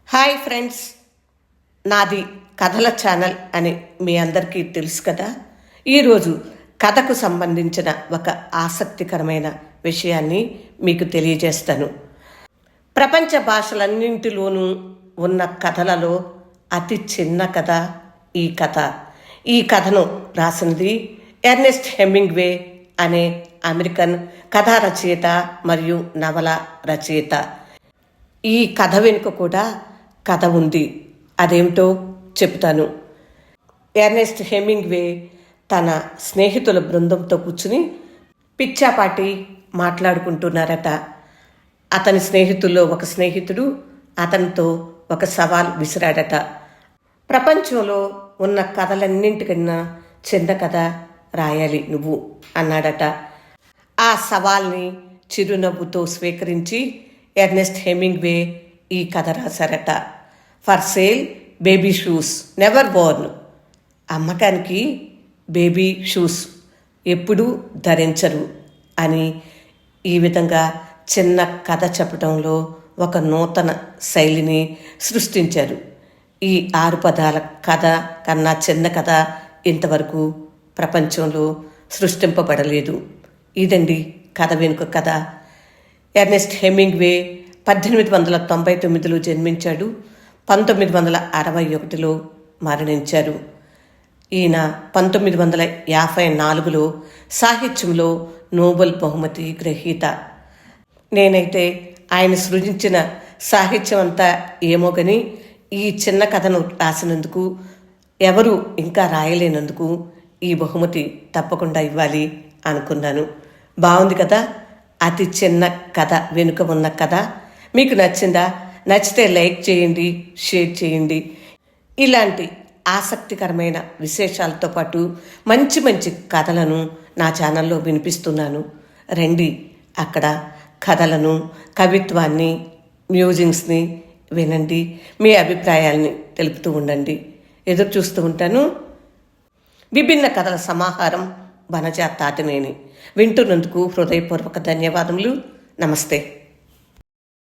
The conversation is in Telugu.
హాయ్ ఫ్రెండ్స్, నాది కథల ఛానల్ అని మీ అందరికీ తెలుసు కదా. ఈరోజు కథకు సంబంధించిన ఒక ఆసక్తికరమైన విషయాన్ని మీకు తెలియజేస్తాను. ప్రపంచ భాషలన్నింటిలోనూ ఉన్న కథలలో అతి చిన్న కథ ఈ కథ. ఈ కథను రాసినది ఎర్నెస్ట్ హెమింగ్వే అనే అమెరికన్ కథా రచయిత మరియు నవల రచయిత. ఈ కథ వెనుక కూడా కథ ఉంది, అదేమిటో చెప్తాను. ఎర్నెస్ట్ హెమింగ్వే తన స్నేహితుల బృందంతో కూర్చుని పిచ్చాపాటి మాట్లాడుకుంటున్నారట. అతని స్నేహితుల్లో ఒక స్నేహితుడు అతనితో ఒక సవాల్ విసిరాడట. ప్రపంచంలో ఉన్న కథలన్నింటికన్నా చిన్న కథ రాయాలి నువ్వు అన్నాడట. ఆ సవాల్ని చిరునవ్వుతో స్వీకరించి ఎర్నెస్ట్ హెమింగ్వే ఈ కథ రాశారట. For sale baby shoes never born. అమ్మకానికి బేబీ షూస్ ఎప్పుడూ ధరించరు అని. ఈ విధంగా చిన్న కథ చెప్పడంలో ఒక నూతన శైలిని సృష్టించారు. ఈ 6 పదాల కథ కన్నా చిన్న కథ ఇంతవరకు ప్రపంచంలో సృష్టింపబడలేదు. ఇదండి కథ వెనుక కథ. ఎర్నెస్ట్ హెమింగ్వే 1899లో జన్మించాడు. 1961లో మరణించారు. ఈయన 1954లో సాహిత్యంలో నోబెల్ బహుమతి గ్రహీత. నేనైతే ఆయన సృజించిన సాహిత్యం అంతా ఏమో కానీ ఈ చిన్న కథను రాసినందుకు, ఎవరు ఇంకా రాయలేనందుకు ఈ బహుమతి తప్పకుండా ఇవ్వాలి అనుకున్నాను. బాగుంది కదా, అతి చిన్న కథ వెనుక ఉన్న కథ. మీకు నచ్చిందా? నచ్చితే లైక్ చేయండి, షేర్ చేయండి. ఇలాంటి ఆసక్తికరమైన విశేషాలతో పాటు మంచి మంచి కథలను నా ఛానల్లో వినిపిస్తున్నాను. రండి, అక్కడ కథలను, కవిత్వాన్ని, మ్యూజిక్స్ని వినండి. మీ అభిప్రాయాల్ని తెలుపుతూ ఉండండి. ఎదురు చూస్తూ ఉంటాను. విభిన్న కథల సమాహారం వనజా తాటినేని. వింటున్నందుకు హృదయపూర్వక ధన్యవాదములు. నమస్తే.